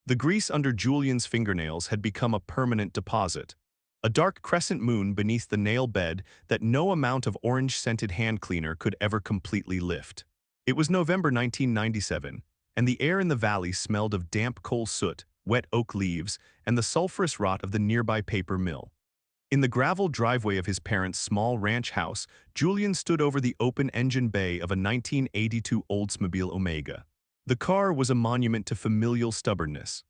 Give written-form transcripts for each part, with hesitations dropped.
The grease under Julian's fingernails had become a permanent deposit. A dark crescent moon beneath the nail bed that no amount of orange-scented hand cleaner could ever completely lift. It was November 1997, and the air in the valley smelled of damp coal soot, wet oak leaves, and the sulphurous rot of the nearby paper mill. In the gravel driveway of his parents' small ranch house, Julian stood over the open-engine bay of a 1982 Oldsmobile Omega. The car was a monument to familial stubbornness.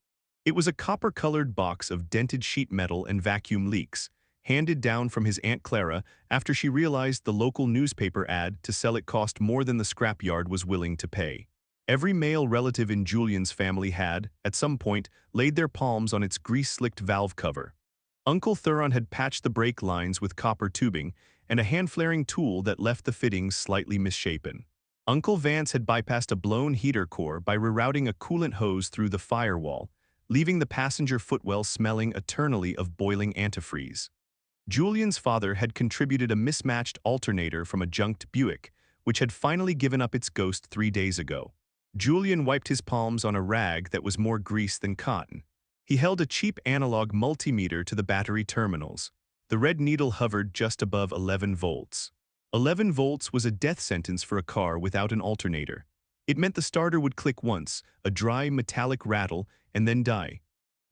It was a copper-colored box of dented sheet metal and vacuum leaks, handed down from his Aunt Clara after she realized the local newspaper ad to sell it cost more than the scrapyard was willing to pay. Every male relative in Julian's family had, at some point, laid their palms on its grease-slicked valve cover. Uncle Thuron had patched the brake lines with copper tubing and a hand-flaring tool that left the fittings slightly misshapen. Uncle Vance had bypassed a blown heater core by rerouting a coolant hose through the firewall, leaving the passenger footwell smelling eternally of boiling antifreeze. Julian's father had contributed a mismatched alternator from a junked Buick, which had finally given up its ghost 3 days ago. Julian wiped his palms on a rag that was more grease than cotton. He held a cheap analog multimeter to the battery terminals. The red needle hovered just above 11 volts. 11 volts was a death sentence for a car without an alternator. It meant the starter would click once, a dry metallic rattle, and then die.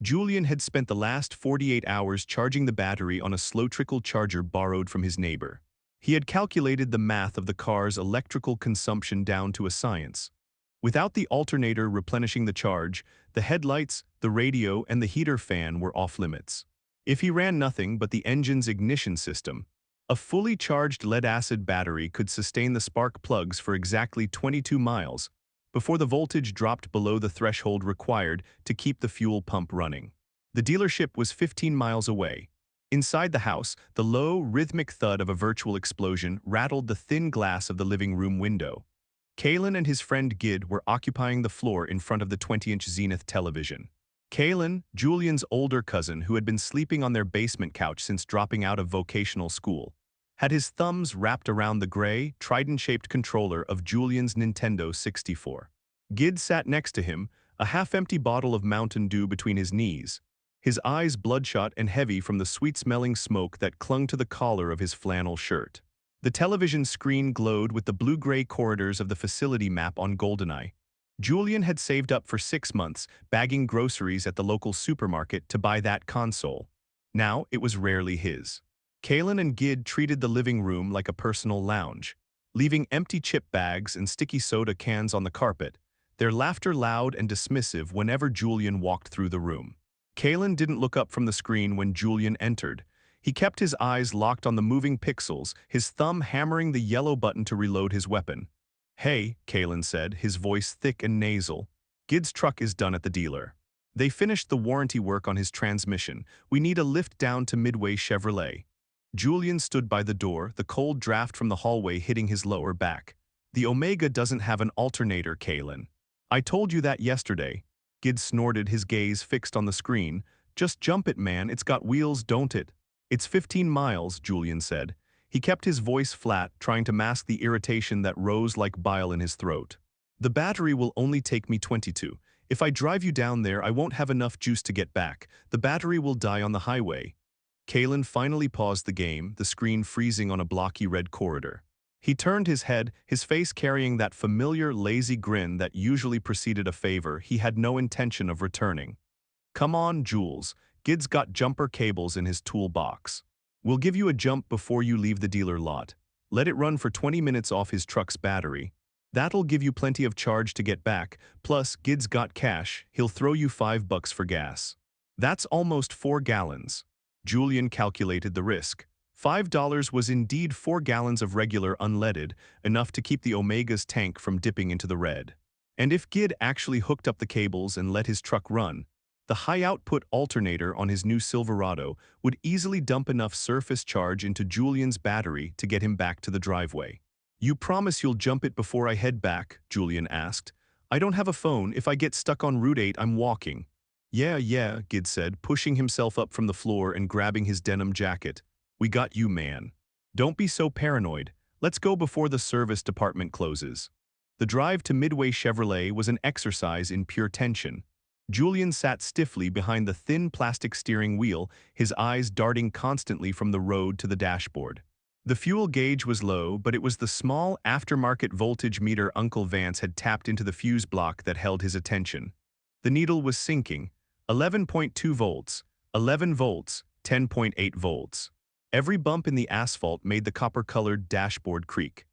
Julian had spent the last 48 hours charging the battery on a slow-trickle charger borrowed from his neighbor. He had calculated the math of the car's electrical consumption down to a science. Without the alternator replenishing the charge, the headlights, the radio, and the heater fan were off-limits. If he ran nothing but the engine's ignition system, a fully charged lead-acid battery could sustain the spark plugs for exactly 22 miles before the voltage dropped below the threshold required to keep the fuel pump running. The dealership was 15 miles away. Inside the house, the low, rhythmic thud of a virtual explosion rattled the thin glass of the living room window. Kalen and his friend Gid were occupying the floor in front of the 20-inch Zenith television. Kalen, Julian's older cousin who had been sleeping on their basement couch since dropping out of vocational school, had his thumbs wrapped around the gray, trident-shaped controller of Julian's Nintendo 64. Gid sat next to him, a half-empty bottle of Mountain Dew between his knees, his eyes bloodshot and heavy from the sweet-smelling smoke that clung to the collar of his flannel shirt. The television screen glowed with the blue-gray corridors of the facility map on GoldenEye. Julian had saved up for 6 months, bagging groceries at the local supermarket to buy that console. Now it was rarely his. Kalen and Gid treated the living room like a personal lounge, leaving empty chip bags and sticky soda cans on the carpet, their laughter loud and dismissive whenever Julian walked through the room. Kalen didn't look up from the screen when Julian entered. He kept his eyes locked on the moving pixels, his thumb hammering the yellow button to reload his weapon. "Hey," Kalen said, his voice thick and nasal. "Gid's truck is done at the dealer. They finished the warranty work on his transmission. We need a lift down to Midway Chevrolet." Julian stood by the door, the cold draft from the hallway hitting his lower back. "The Omega doesn't have an alternator, Kalen." "I told you that yesterday." Gid snorted, his gaze fixed on the screen. "Just jump it, man. It's got wheels, don't it?" "It's 15 miles, Julian said. He kept his voice flat, trying to mask the irritation that rose like bile in his throat. "The battery will only take me 22. If I drive you down there, I won't have enough juice to get back. The battery will die on the highway." Kalen finally paused the game, the screen freezing on a blocky red corridor. He turned his head, his face carrying that familiar, lazy grin that usually preceded a favor he had no intention of returning. "Come on, Jules. Gid's got jumper cables in his toolbox. We'll give you a jump before you leave the dealer lot. Let it run for 20 minutes off his truck's battery. That'll give you plenty of charge to get back, plus Gid's got cash, he'll throw you $5 for gas. That's almost 4 gallons. Julian calculated the risk. $5 was indeed 4 gallons of regular unleaded, enough to keep the Omega's tank from dipping into the red. And if Gid actually hooked up the cables and let his truck run, the high-output alternator on his new Silverado would easily dump enough surface charge into Julian's battery to get him back to the driveway. "You promise you'll jump it before I head back?" Julian asked. "I don't have a phone. If I get stuck on Route 8, I'm walking." Yeah, Gid said, pushing himself up from the floor and grabbing his denim jacket. "We got you, man. Don't be so paranoid. Let's go before the service department closes." The drive to Midway Chevrolet was an exercise in pure tension. Julian sat stiffly behind the thin plastic steering wheel, his eyes darting constantly from the road to the dashboard. The fuel gauge was low, but it was the small, aftermarket voltage meter Uncle Vance had tapped into the fuse block that held his attention. The needle was sinking. 11.2 volts, 11 volts, 10.8 volts. Every bump in the asphalt made the copper-colored dashboard creak.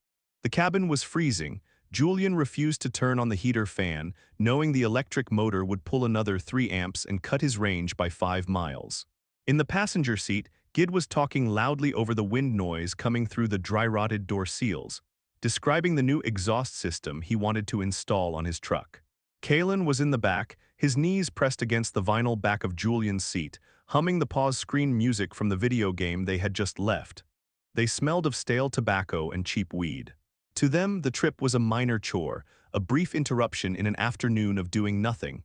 The cabin was freezing. Julian refused to turn on the heater fan, knowing the electric motor would pull another 3 amps and cut his range by 5 miles. In the passenger seat, Gid was talking loudly over the wind noise coming through the dry-rotted door seals, describing the new exhaust system he wanted to install on his truck. Kalen was in the back, his knees pressed against the vinyl back of Julian's seat, humming the pause screen music from the video game they had just left. They smelled of stale tobacco and cheap weed. To them, the trip was a minor chore, a brief interruption in an afternoon of doing nothing.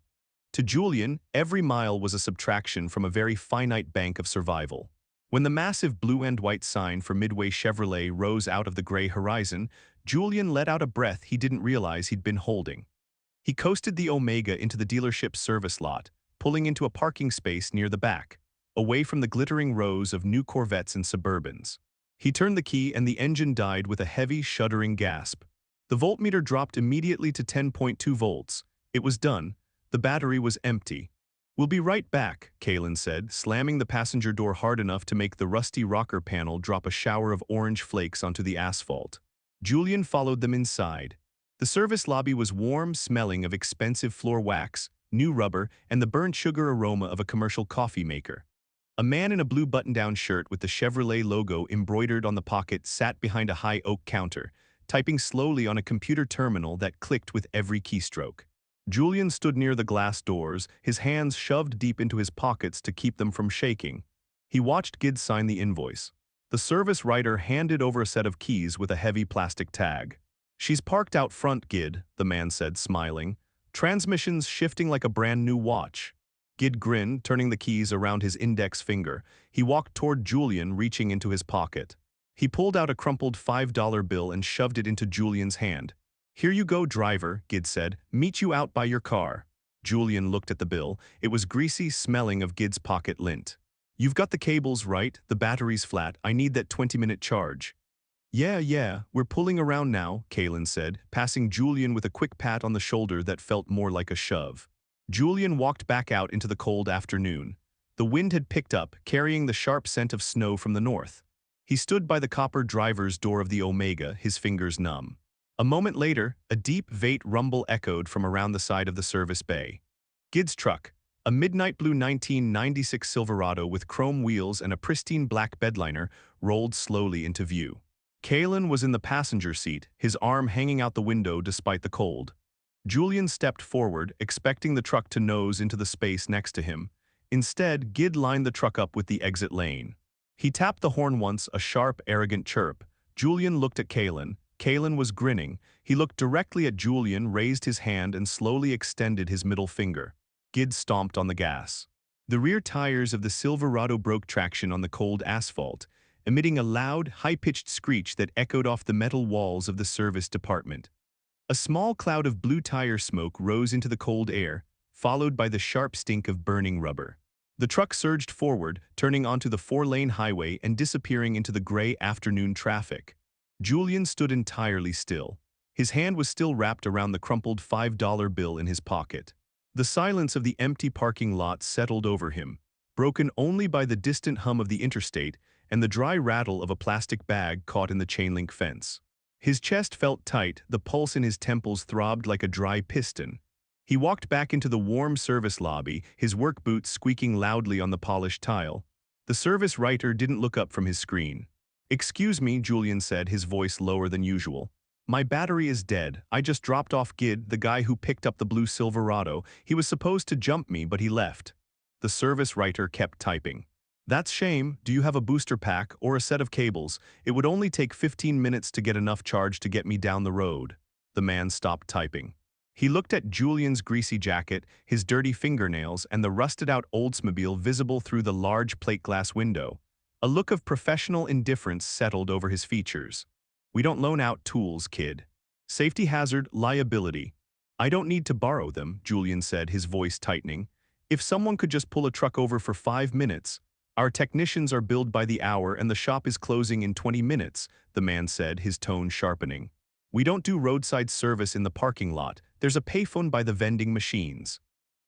To Julian, every mile was a subtraction from a very finite bank of survival. When the massive blue and white sign for Midway Chevrolet rose out of the gray horizon, Julian let out a breath he didn't realize he'd been holding. He coasted the Omega into the dealership's service lot, pulling into a parking space near the back, away from the glittering rows of new Corvettes and Suburbans. He turned the key and the engine died with a heavy, shuddering gasp. The voltmeter dropped immediately to 10.2 volts. It was done. The battery was empty. "We'll be right back," Kalen said, slamming the passenger door hard enough to make the rusty rocker panel drop a shower of orange flakes onto the asphalt. Julian followed them inside. The service lobby was warm, smelling of expensive floor wax, new rubber, and the burnt sugar aroma of a commercial coffee maker. A man in a blue button-down shirt with the Chevrolet logo embroidered on the pocket sat behind a high oak counter, typing slowly on a computer terminal that clicked with every keystroke. Julian stood near the glass doors, his hands shoved deep into his pockets to keep them from shaking. He watched Gid sign the invoice. The service writer handed over a set of keys with a heavy plastic tag. "She's parked out front, Gid," the man said, smiling. "Transmission's shifting like a brand new watch." Gid grinned, turning the keys around his index finger. He walked toward Julian, reaching into his pocket. He pulled out a crumpled $5 bill and shoved it into Julian's hand. "Here you go, driver," Gid said. "Meet you out by your car." Julian looked at the bill. It was greasy, smelling of Gid's pocket lint. "You've got the cables right, the battery's flat. I need that 20-minute charge." Yeah, we're pulling around now," Kalen said, passing Julian with a quick pat on the shoulder that felt more like a shove. Julian walked back out into the cold afternoon. The wind had picked up, carrying the sharp scent of snow from the north. He stood by the copper driver's door of the Omega, his fingers numb. A moment later, a deep, vate rumble echoed from around the side of the service bay. Gid's truck, a midnight blue 1996 Silverado with chrome wheels and a pristine black bedliner, rolled slowly into view. Kalen was in the passenger seat, his arm hanging out the window despite the cold. Julian stepped forward, expecting the truck to nose into the space next to him. Instead, Gid lined the truck up with the exit lane. He tapped the horn once, a sharp, arrogant chirp. Julian looked at Kalen. Kalen was grinning. He looked directly at Julian, raised his hand, and slowly extended his middle finger. Gid stomped on the gas. The rear tires of the Silverado broke traction on the cold asphalt, emitting a loud, high-pitched screech that echoed off the metal walls of the service department. A small cloud of blue tire smoke rose into the cold air, followed by the sharp stink of burning rubber. The truck surged forward, turning onto the 4-lane highway and disappearing into the gray afternoon traffic. Julian stood entirely still. His hand was still wrapped around the crumpled $5 bill in his pocket. The silence of the empty parking lot settled over him, broken only by the distant hum of the interstate and the dry rattle of a plastic bag caught in the chain-link fence. His chest felt tight, the pulse in his temples throbbed like a dry piston. He walked back into the warm service lobby, his work boots squeaking loudly on the polished tile. The service writer didn't look up from his screen. "Excuse me," Julian said, his voice lower than usual. "My battery is dead. I just dropped off Gid, the guy who picked up the blue Silverado. He was supposed to jump me, but he left." The service writer kept typing. "That's shame. Do you have a booster pack or a set of cables? It would only take 15 minutes to get enough charge to get me down the road." The man stopped typing. He looked at Julian's greasy jacket, his dirty fingernails, and the rusted-out Oldsmobile visible through the large plate glass window. A look of professional indifference settled over his features. "We don't loan out tools, kid. Safety hazard, liability." I don't need to borrow them, Julian said, his voice tightening. If someone could just pull a truck over for 5 minutes. Our technicians are billed by the hour and the shop is closing in 20 minutes, the man said, his tone sharpening. We don't do roadside service in the parking lot. There's a payphone by the vending machines.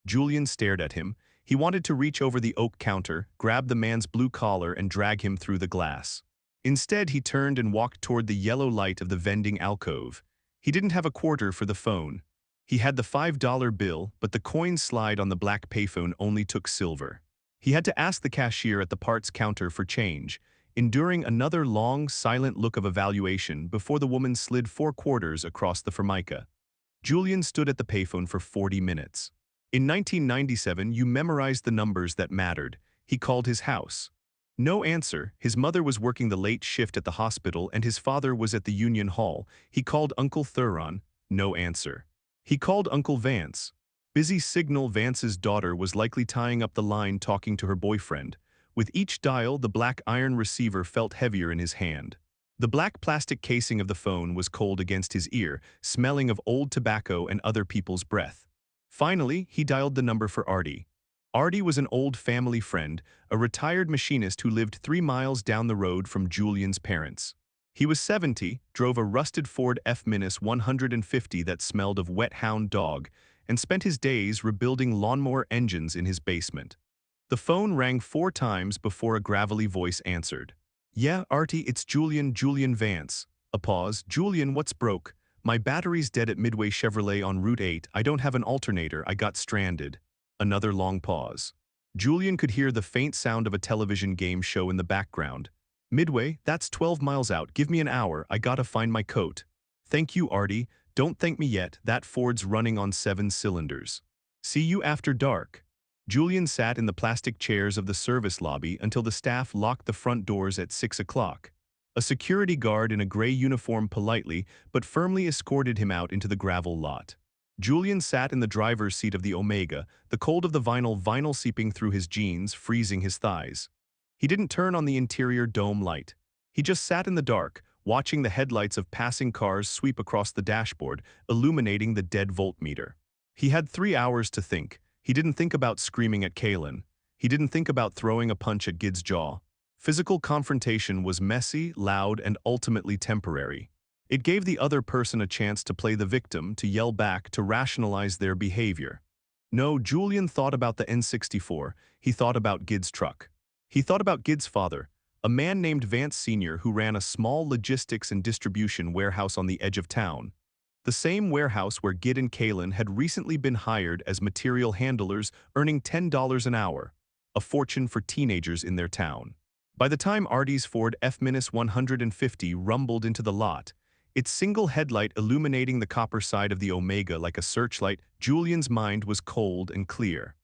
Julian stared at him. He wanted to reach over the oak counter, grab the man's blue collar and drag him through the glass. Instead, he turned and walked toward the yellow light of the vending alcove. He didn't have a quarter for the phone. He had the $5 bill, but the coin slide on the black payphone only took silver. He had to ask the cashier at the parts counter for change, enduring another long, silent look of evaluation before the woman slid 4 quarters across the formica. Julian stood at the payphone for 40 minutes. In 1997, you memorized the numbers that mattered. He called his house. No answer. His mother was working the late shift at the hospital and his father was at the Union Hall. He called Uncle Thuron. No answer. He called Uncle Vance. Busy signal. Vance's daughter was likely tying up the line talking to her boyfriend. With each dial, the black iron receiver felt heavier in his hand. The black plastic casing of the phone was cold against his ear, smelling of old tobacco and other people's breath. Finally, he dialed the number for Artie. Artie was an old family friend, a retired machinist who lived 3 miles down the road from Julian's parents. He was 70, drove a rusted Ford F-150 that smelled of wet hound dog, and spent his days rebuilding lawnmower engines in his basement. The phone rang 4 times before a gravelly voice answered. Yeah, Artie, it's Julian Vance. A pause. Julian, what's broke? My battery's dead at Midway Chevrolet on Route 8. I don't have an alternator. I got stranded. Another long pause. Julian could hear the faint sound of a television game show in the background. Midway, that's 12 miles out. Give me an hour. I gotta find my coat. Thank you, Artie. Don't thank me yet. That Ford's running on 7 cylinders. See you after dark. Julian sat in the plastic chairs of the service lobby until the staff locked the front doors at 6 o'clock. A security guard in a gray uniform politely but firmly escorted him out into the gravel lot. Julian sat in the driver's seat of the Omega, the cold of the vinyl seeping through his jeans, freezing his thighs. He didn't turn on the interior dome light. He just sat in the dark, watching the headlights of passing cars sweep across the dashboard, illuminating the dead voltmeter. He had 3 hours to think. He didn't think about screaming at Kalen. He didn't think about throwing a punch at Gid's jaw. Physical confrontation was messy, loud, and ultimately temporary. It gave the other person a chance to play the victim, to yell back, to rationalize their behavior. No, Julian thought about the N64. He thought about Gid's truck. He thought about Gid's father, a man named Vance Sr. who ran a small logistics and distribution warehouse on the edge of town. The same warehouse where Gid and Kalen had recently been hired as material handlers, earning $10 an hour, a fortune for teenagers in their town. By the time Artie's Ford F-150 rumbled into the lot, its single headlight illuminating the copper side of the Omega like a searchlight, Julian's mind was cold and clear.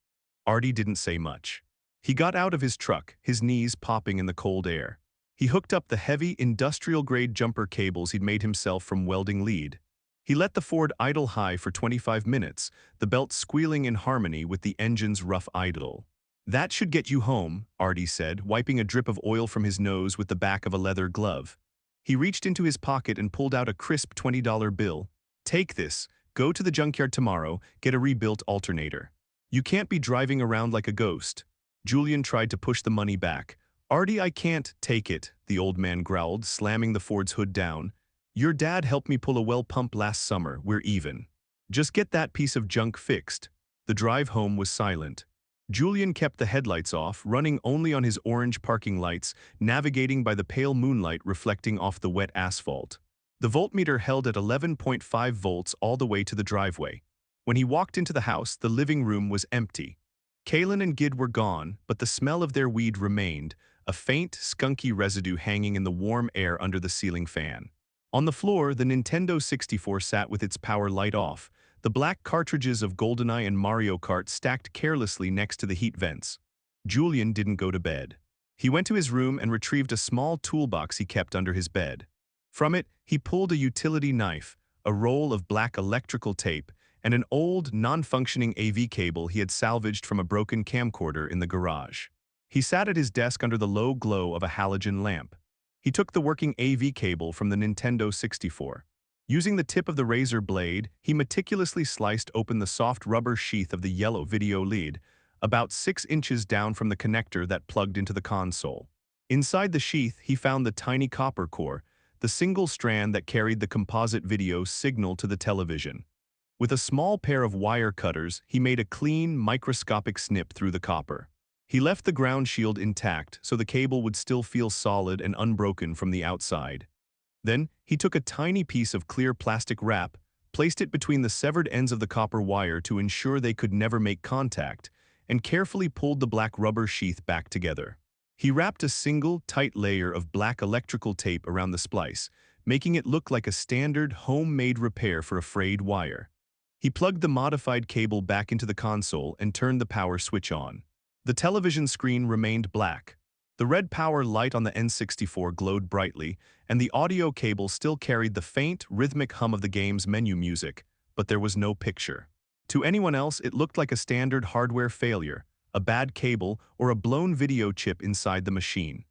Artie didn't say much. He got out of his truck, his knees popping in the cold air. He hooked up the heavy, industrial-grade jumper cables he'd made himself from welding lead. He let the Ford idle high for 25 minutes, the belt squealing in harmony with the engine's rough idle. That should get you home, Artie said, wiping a drip of oil from his nose with the back of a leather glove. He reached into his pocket and pulled out a crisp $20 bill. Take this, go to the junkyard tomorrow, get a rebuilt alternator. You can't be driving around like a ghost. Julian tried to push the money back. Artie, I can't take it, the old man growled, slamming the Ford's hood down. Your dad helped me pull a well pump last summer, we're even. Just get that piece of junk fixed. The drive home was silent. Julian kept the headlights off, running only on his orange parking lights, navigating by the pale moonlight reflecting off the wet asphalt. The voltmeter held at 11.5 volts all the way to the driveway. When he walked into the house, the living room was empty. Kalen and Gid were gone, but the smell of their weed remained, a faint, skunky residue hanging in the warm air under the ceiling fan. On the floor, the Nintendo 64 sat with its power light off, the black cartridges of GoldenEye and Mario Kart stacked carelessly next to the heat vents. Julian didn't go to bed. He went to his room and retrieved a small toolbox he kept under his bed. From it, he pulled a utility knife, a roll of black electrical tape, and an old, non-functioning AV cable he had salvaged from a broken camcorder in the garage. He sat at his desk under the low glow of a halogen lamp. He took the working AV cable from the Nintendo 64. Using the tip of the razor blade, he meticulously sliced open the soft rubber sheath of the yellow video lead, about 6 inches down from the connector that plugged into the console. Inside the sheath, he found the tiny copper core, the single strand that carried the composite video signal to the television. With a small pair of wire cutters, he made a clean, microscopic snip through the copper. He left the ground shield intact so the cable would still feel solid and unbroken from the outside. Then, he took a tiny piece of clear plastic wrap, placed it between the severed ends of the copper wire to ensure they could never make contact, and carefully pulled the black rubber sheath back together. He wrapped a single, tight layer of black electrical tape around the splice, making it look like a standard, homemade repair for a frayed wire. He plugged the modified cable back into the console and turned the power switch on. The television screen remained black. The red power light on the N64 glowed brightly, and the audio cable still carried the faint, rhythmic hum of the game's menu music, but there was no picture. To anyone else, it looked like a standard hardware failure, a bad cable, or a blown video chip inside the machine.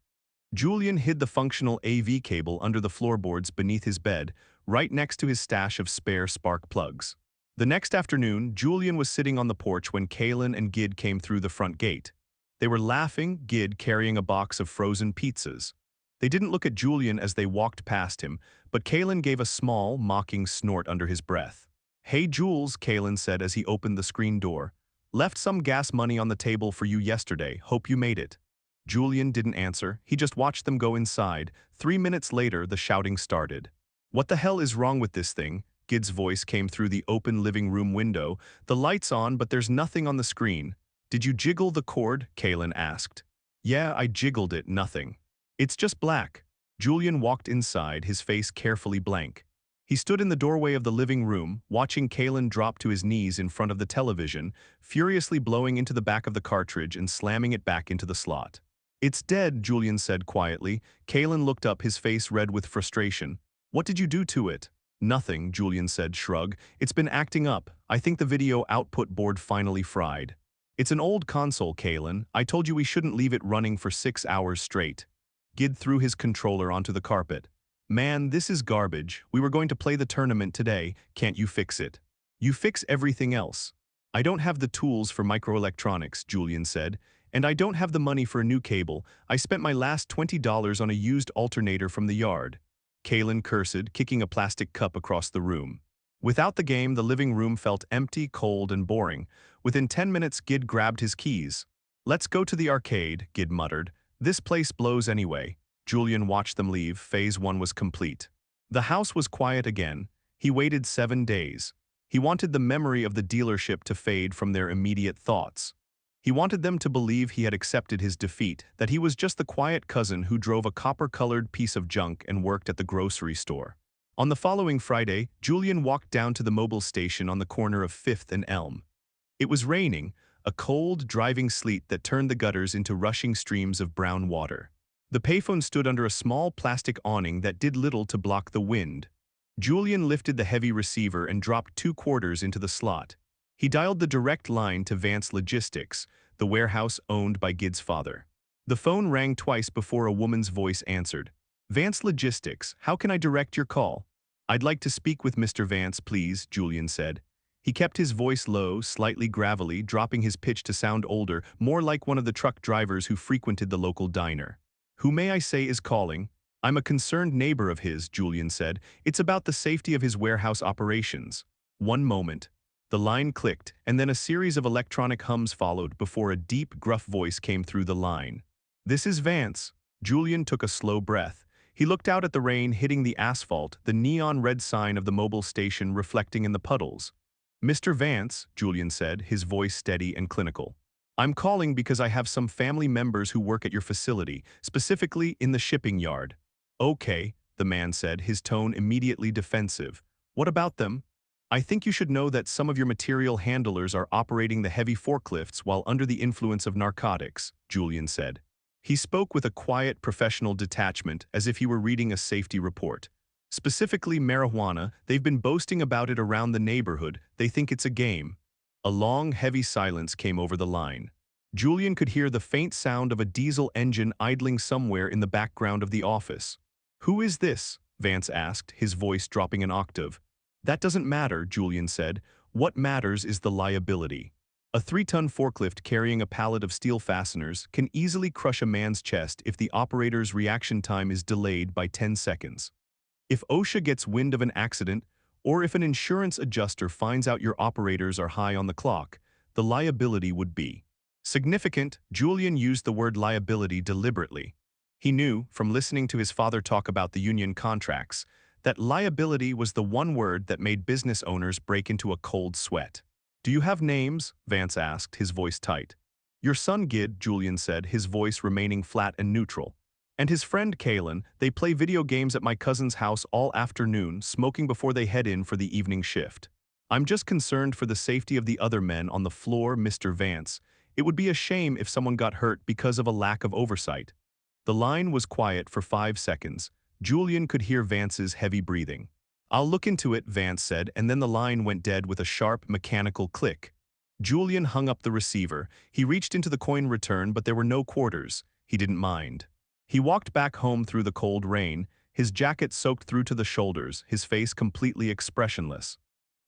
Julian hid the functional AV cable under the floorboards beneath his bed, right next to his stash of spare spark plugs. The next afternoon, Julian was sitting on the porch when Kaylin and Gid came through the front gate. They were laughing, Gid carrying a box of frozen pizzas. They didn't look at Julian as they walked past him, but Kaylin gave a small, mocking snort under his breath. "Hey Jules," Kaylin said as he opened the screen door. "Left some gas money on the table for you yesterday, hope you made it." Julian didn't answer, he just watched them go inside. 3 minutes later, the shouting started. "What the hell is wrong with this thing?" Gid's voice came through the open living room window. "The light's on, but there's nothing on the screen." "Did you jiggle the cord?" Kaylin asked. "Yeah, I jiggled it, nothing. It's just black." Julian walked inside, his face carefully blank. He stood in the doorway of the living room, watching Kaylin drop to his knees in front of the television, furiously blowing into the back of the cartridge and slamming it back into the slot. "It's dead," Julian said quietly. Kaylin looked up, his face red with frustration. "What did you do to it?" "Nothing," Julian said, shrug. "It's been acting up. I think the video output board finally fried." "It's an old console, Kaylin. I told you we shouldn't leave it running for 6 hours straight." Gid threw his controller onto the carpet. "Man, this is garbage. We were going to play the tournament today. Can't you fix it?" "You fix everything else." "I don't have the tools for microelectronics," Julian said, "and I don't have the money for a new cable. I spent my last $20 on a used alternator from the yard." Kaylin cursed, kicking a plastic cup across the room. Without the game, the living room felt empty, cold, and boring. Within 10 minutes, Gid grabbed his keys. "Let's go to the arcade," Gid muttered. "This place blows anyway." Julian watched them leave. Phase 1 was complete. The house was quiet again. He waited 7 days. He wanted the memory of the dealership to fade from their immediate thoughts. He wanted them to believe he had accepted his defeat, that he was just the quiet cousin who drove a copper-colored piece of junk and worked at the grocery store. On the following Friday, Julian walked down to the mobile station on the corner of 5th and Elm. It was raining, a cold, driving sleet that turned the gutters into rushing streams of brown water. The payphone stood under a small plastic awning that did little to block the wind. Julian lifted the heavy receiver and dropped 2 quarters into the slot. He dialed the direct line to Vance Logistics, the warehouse owned by Gid's father. The phone rang twice before a woman's voice answered. "Vance Logistics, how can I direct your call?" "I'd like to speak with Mr. Vance, please," Julian said. He kept his voice low, slightly gravelly, dropping his pitch to sound older, more like one of the truck drivers who frequented the local diner. "Who may I say is calling?" "I'm a concerned neighbor of his," Julian said. "It's about the safety of his warehouse operations." "One moment." The line clicked, and then a series of electronic hums followed before a deep, gruff voice came through the line. "This is Vance." Julian took a slow breath. He looked out at the rain hitting the asphalt, the neon red sign of the mobile station reflecting in the puddles. "Mr. Vance," Julian said, his voice steady and clinical. "I'm calling because I have some family members who work at your facility, specifically in the shipping yard." "Okay," the man said, his tone immediately defensive. "What about them?" "I think you should know that some of your material handlers are operating the heavy forklifts while under the influence of narcotics," Julian said. He spoke with a quiet, professional detachment, as if he were reading a safety report. "Specifically marijuana, they've been boasting about it around the neighborhood. They think it's a game." A long, heavy silence came over the line. Julian could hear the faint sound of a diesel engine idling somewhere in the background of the office. "Who is this?" Vance asked, his voice dropping an octave. That doesn't matter, Julian said. What matters is the liability. A 3-ton forklift carrying a pallet of steel fasteners can easily crush a man's chest if the operator's reaction time is delayed by 10 seconds. If OSHA gets wind of an accident, or if an insurance adjuster finds out your operators are high on the clock, the liability would be significant. Julian used the word liability deliberately. He knew, from listening to his father talk about the union contracts, that liability was the one word that made business owners break into a cold sweat. Do you have names? Vance asked, his voice tight. Your son Gid, Julian said, his voice remaining flat and neutral. And his friend Kalen, they play video games at my cousin's house all afternoon, smoking before they head in for the evening shift. I'm just concerned for the safety of the other men on the floor, Mr. Vance. It would be a shame if someone got hurt because of a lack of oversight. The line was quiet for 5 seconds. Julian could hear Vance's heavy breathing. I'll look into it, Vance said, and then the line went dead with a sharp, mechanical click. Julian hung up the receiver. He reached into the coin return, but there were no quarters. He didn't mind. He walked back home through the cold rain, his jacket soaked through to the shoulders, his face completely expressionless.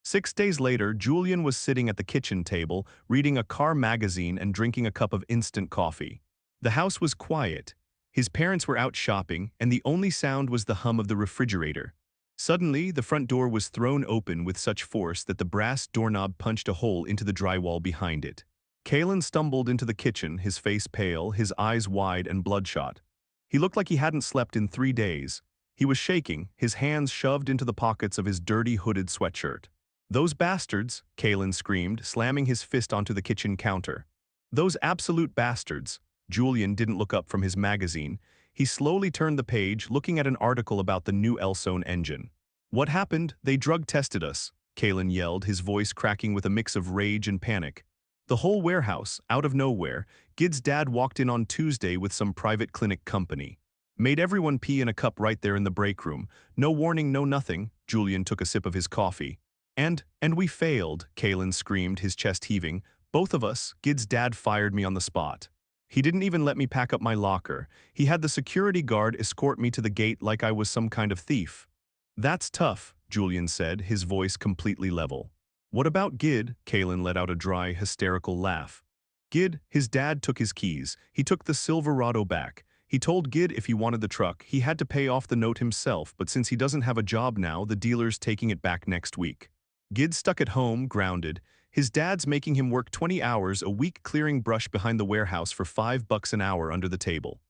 6 days later, Julian was sitting at the kitchen table, reading a car magazine and drinking a cup of instant coffee. The house was quiet. His parents were out shopping, and the only sound was the hum of the refrigerator. Suddenly, the front door was thrown open with such force that the brass doorknob punched a hole into the drywall behind it. Kalen stumbled into the kitchen, his face pale, his eyes wide and bloodshot. He looked like he hadn't slept in 3 days. He was shaking, his hands shoved into the pockets of his dirty hooded sweatshirt. Those bastards, Kalen screamed, slamming his fist onto the kitchen counter. Those absolute bastards. Julian didn't look up from his magazine. He slowly turned the page, looking at an article about the new Elson engine. What happened? They drug-tested us, Kalen yelled, his voice cracking with a mix of rage and panic. The whole warehouse, out of nowhere, Gid's dad walked in on Tuesday with some private clinic company. Made everyone pee in a cup right there in the break room. No warning, no nothing. Julian took a sip of his coffee. And we failed, Kalen screamed, his chest heaving. Both of us. Gid's dad fired me on the spot. He didn't even let me pack up my locker. He had the security guard escort me to the gate like I was some kind of thief. That's tough, Julian said, his voice completely level. What about Gid? Kalen let out a dry, hysterical laugh. Gid, his dad took his keys. He took the Silverado back. He told Gid if he wanted the truck, he had to pay off the note himself, but since he doesn't have a job now, the dealer's taking it back next week. Gid's stuck at home, grounded. His dad's making him work 20 hours a week clearing brush behind the warehouse for $5 an hour under the table.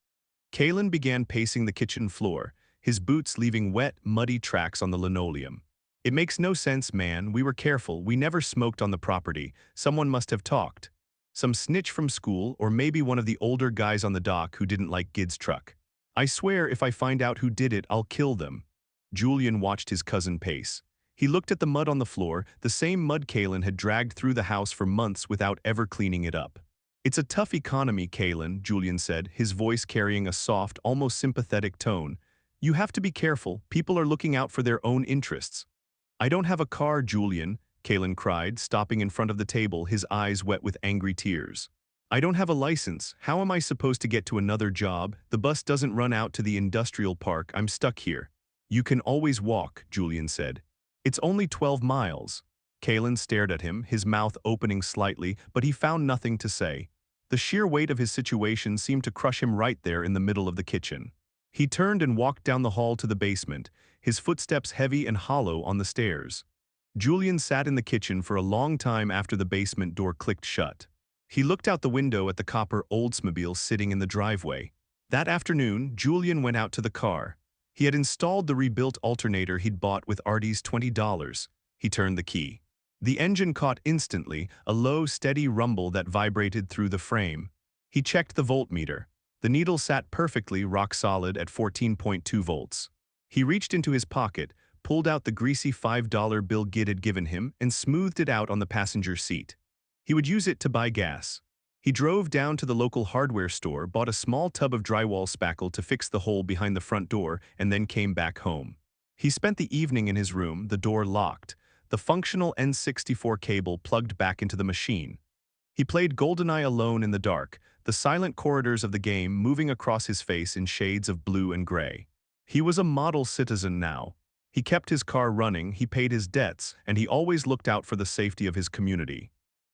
Kalen began pacing the kitchen floor, his boots leaving wet, muddy tracks on the linoleum. It makes no sense, man. We were careful. We never smoked on the property. Someone must have talked. Some snitch from school, or maybe one of the older guys on the dock who didn't like Gid's truck. I swear if I find out who did it, I'll kill them. Julian watched his cousin pace. He looked at the mud on the floor, the same mud Kalen had dragged through the house for months without ever cleaning it up. It's a tough economy, Kalen, Julian said, his voice carrying a soft, almost sympathetic tone. You have to be careful. People are looking out for their own interests. I don't have a car, Julian, Kalen cried, stopping in front of the table, his eyes wet with angry tears. I don't have a license. How am I supposed to get to another job? The bus doesn't run out to the industrial park. I'm stuck here. You can always walk, Julian said. It's only 12 miles. Kalen stared at him, his mouth opening slightly, but he found nothing to say. The sheer weight of his situation seemed to crush him right there in the middle of the kitchen. He turned and walked down the hall to the basement, his footsteps heavy and hollow on the stairs. Julian sat in the kitchen for a long time after the basement door clicked shut. He looked out the window at the copper Oldsmobile sitting in the driveway. That afternoon, Julian went out to the car. He had installed the rebuilt alternator he'd bought with Artie's $20. He turned the key. The engine caught instantly, a low, steady rumble that vibrated through the frame. He checked the voltmeter. The needle sat perfectly rock solid at 14.2 volts. He reached into his pocket, pulled out the greasy $5 bill Gid had given him, and smoothed it out on the passenger seat. He would use it to buy gas. He drove down to the local hardware store, bought a small tub of drywall spackle to fix the hole behind the front door, and then came back home. He spent the evening in his room, the door locked, the functional N64 cable plugged back into the machine. He played GoldenEye alone in the dark, the silent corridors of the game moving across his face in shades of blue and gray. He was a model citizen now. He kept his car running, he paid his debts, and he always looked out for the safety of his community.